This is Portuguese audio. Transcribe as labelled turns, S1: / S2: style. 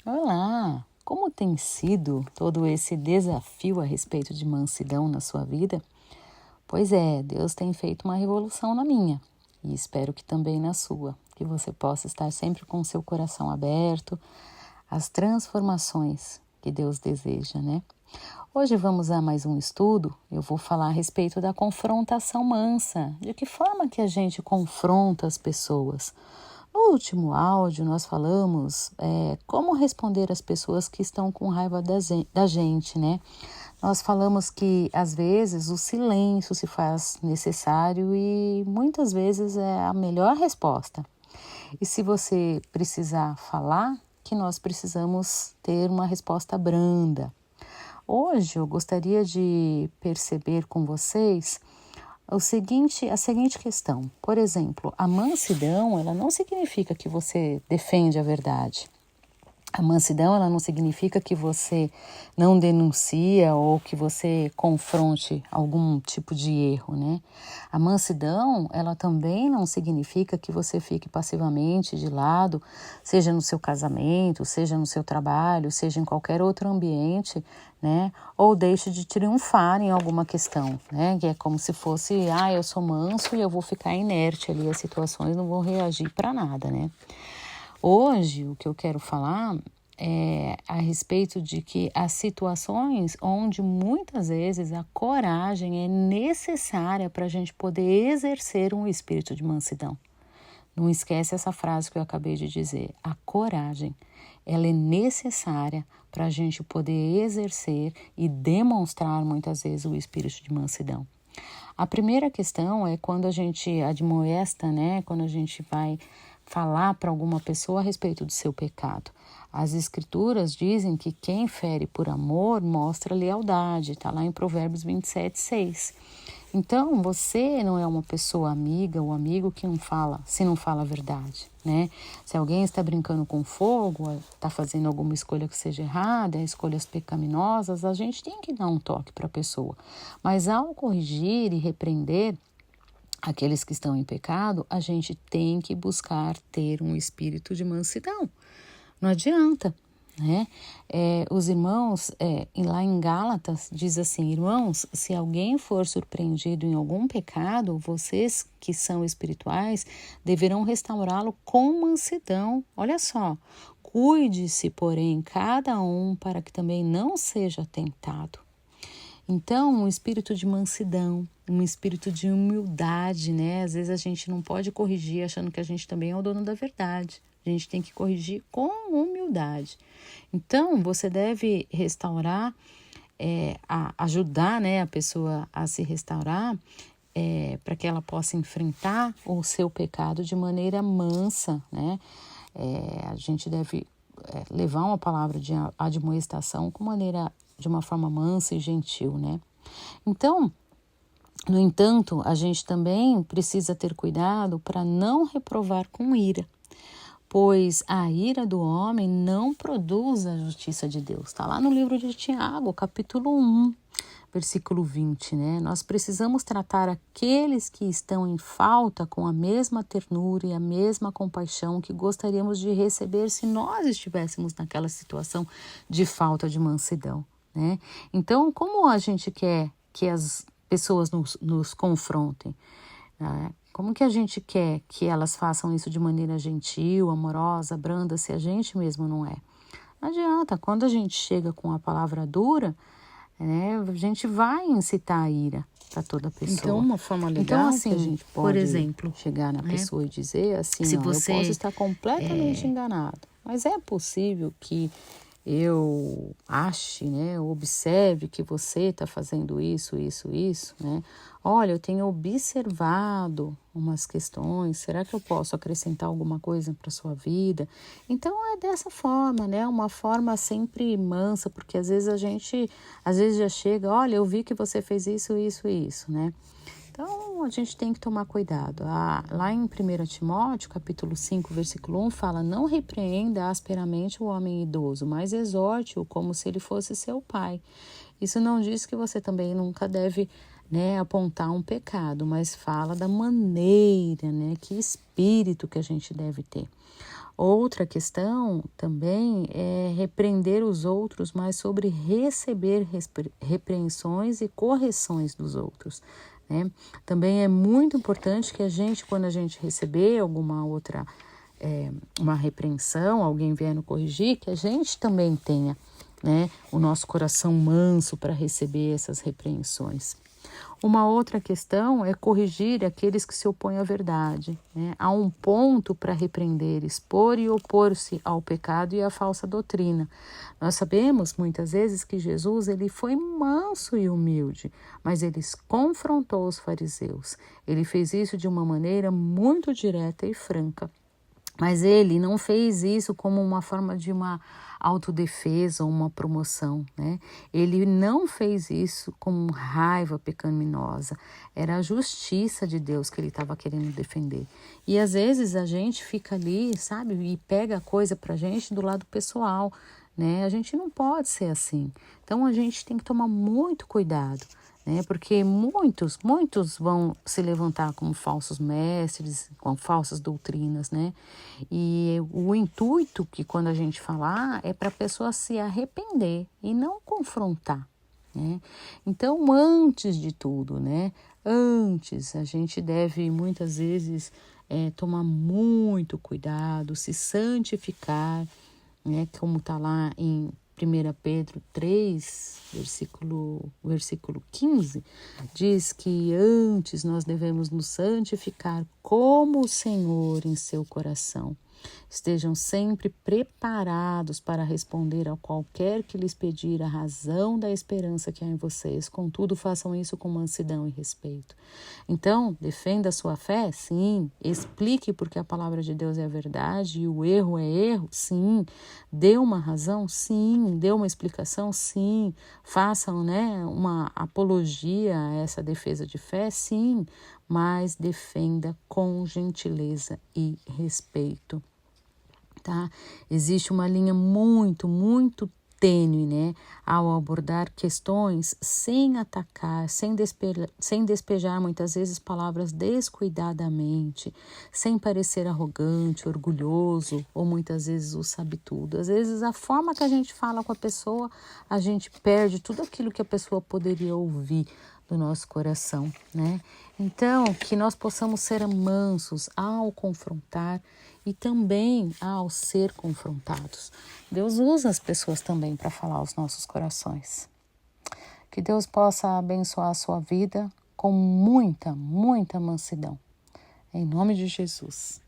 S1: Olá! Como tem sido todo esse desafio a respeito de mansidão na sua vida? Pois é, Deus tem feito uma revolução na minha e espero que também na sua, que você possa estar sempre com o seu coração aberto às transformações que Deus deseja, né? Hoje vamos a mais um estudo. Eu vou falar a respeito da confrontação mansa. De que forma que a gente confronta as pessoas? No último áudio, nós falamos como responder às pessoas que estão com raiva da gente, né? Nós falamos que, às vezes, o silêncio se faz necessário e, muitas vezes, é a melhor resposta. E se você precisar falar, que nós precisamos ter uma resposta branda. Hoje, eu gostaria de perceber com vocês a seguinte questão. Por exemplo, a mansidão, ela não significa que você defende a verdade. A mansidão, ela não significa que você não denuncia ou que você confronte algum tipo de erro, né? A mansidão, ela também não significa que você fique passivamente de lado, seja no seu casamento, seja no seu trabalho, seja em qualquer outro ambiente, né? Ou deixe de triunfar em alguma questão, né? Que é como se fosse, eu sou manso e eu vou ficar inerte ali, as situações não vão reagir para nada, né? Hoje, o que eu quero falar é a respeito de que as situações onde muitas vezes a coragem é necessária para a gente poder exercer um espírito de mansidão. Não esquece essa frase que eu acabei de dizer. A coragem, ela é necessária para a gente poder exercer e demonstrar muitas vezes o espírito de mansidão. A primeira questão é quando a gente admoesta, né? Quando a gente vai falar para alguma pessoa a respeito do seu pecado. As escrituras dizem que quem fere por amor mostra lealdade, está lá em Provérbios 27:6. Então, você não é uma pessoa amiga ou amigo que não fala, se não fala a verdade, né? Se alguém está brincando com fogo, está fazendo alguma escolha que seja errada, escolhas pecaminosas, a gente tem que dar um toque para a pessoa. Mas ao corrigir e repreender aqueles que estão em pecado, a gente tem que buscar ter um espírito de mansidão. Não adianta, né? Os irmãos, lá em Gálatas, diz assim: irmãos, se alguém for surpreendido em algum pecado, vocês que são espirituais deverão restaurá-lo com mansidão. Olha só, cuide-se, porém, cada um para que também não seja tentado. Então, um espírito de mansidão, um espírito de humildade, né? Às vezes a gente não pode corrigir achando que a gente também é o dono da verdade. A gente tem que corrigir com humildade. Então, você deve restaurar, ajudar, né, a pessoa a se restaurar, para que ela possa enfrentar o seu pecado de maneira mansa, né? A gente deve levar uma palavra de admoestação de uma forma mansa e gentil, né? Então, no entanto, a gente também precisa ter cuidado para não reprovar com ira, pois a ira do homem não produz a justiça de Deus. Está lá no livro de Tiago, capítulo 1, versículo 20, né? Nós precisamos tratar aqueles que estão em falta com a mesma ternura e a mesma compaixão que gostaríamos de receber se nós estivéssemos naquela situação de falta de mansidão, né? Então, como a gente quer que as pessoas nos confrontem, né? Como que a gente quer que elas façam isso de maneira gentil, amorosa, branda, se a gente mesmo não é? Não adianta, quando a gente chega com a palavra dura, né, a gente vai incitar a ira para toda pessoa.
S2: Então, uma forma legal
S1: então, assim,
S2: que a gente pode,
S1: por exemplo, chegar na pessoa e dizer assim,
S2: se
S1: eu posso estar completamente enganado, mas é possível que eu ache, né, observe que você está fazendo isso, né? Olha, eu tenho observado umas questões, será que eu posso acrescentar alguma coisa para sua vida? Então, é dessa forma, né? Uma forma sempre mansa, porque às vezes já chega, olha, eu vi que você fez isso, né? Então, a gente tem que tomar cuidado. Lá em 1 Timóteo, capítulo 5, versículo 1, fala: não repreenda asperamente o homem idoso, mas exorte-o como se ele fosse seu pai. Isso não diz que você também nunca deve, né, apontar um pecado, mas fala da maneira, né, que espírito que a gente deve ter. Outra questão também é repreender os outros, mas sobre receber repreensões e correções dos outros, né? Também é muito importante que a gente, quando a gente receber alguma outra, uma repreensão, alguém vier nos corrigir, que a gente também tenha, né, o nosso coração manso para receber essas repreensões. Uma outra questão é corrigir aqueles que se opõem à verdade, né? Há um ponto para repreender, expor e opor-se ao pecado e à falsa doutrina. Nós sabemos muitas vezes que Jesus ele foi manso e humilde, mas ele confrontou os fariseus. Ele fez isso de uma maneira muito direta e franca. Mas ele não fez isso como uma forma de uma autodefesa ou uma promoção, né? Ele não fez isso com raiva pecaminosa. Era a justiça de Deus que ele estava querendo defender. E às vezes a gente fica ali, sabe, e pega a coisa pra gente do lado pessoal, né? A gente não pode ser assim. Então a gente tem que tomar muito cuidado, né? Porque muitos vão se levantar como falsos mestres, com falsas doutrinas, né? E o intuito que quando a gente falar é para a pessoa se arrepender e não confrontar, né? Então, antes de tudo, né? Antes, a gente deve muitas vezes tomar muito cuidado, se santificar, né? Como está lá em 1 Pedro 3, versículo 15, diz que antes nós devemos nos santificar como o Senhor em seu coração. Estejam sempre preparados para responder a qualquer que lhes pedir a razão da esperança que há em vocês. Contudo, façam isso com mansidão e respeito. Então, defenda a sua fé? Sim. Explique porque a palavra de Deus é a verdade e o erro é erro? Sim. Dê uma razão? Sim. Dê uma explicação? Sim. Façam, né, uma apologia a essa defesa de fé? Sim. Mas defenda com gentileza e respeito. Tá? Existe uma linha muito tênue, né, ao abordar questões sem atacar, sem despejar muitas vezes palavras descuidadamente, sem parecer arrogante, orgulhoso ou muitas vezes o sabe tudo. Às vezes a forma que a gente fala com a pessoa, a gente perde tudo aquilo que a pessoa poderia ouvir do nosso coração, né? Então, que nós possamos ser mansos ao confrontar e também ao ser confrontados. Deus usa as pessoas também para falar aos nossos corações. Que Deus possa abençoar a sua vida com muita mansidão. Em nome de Jesus.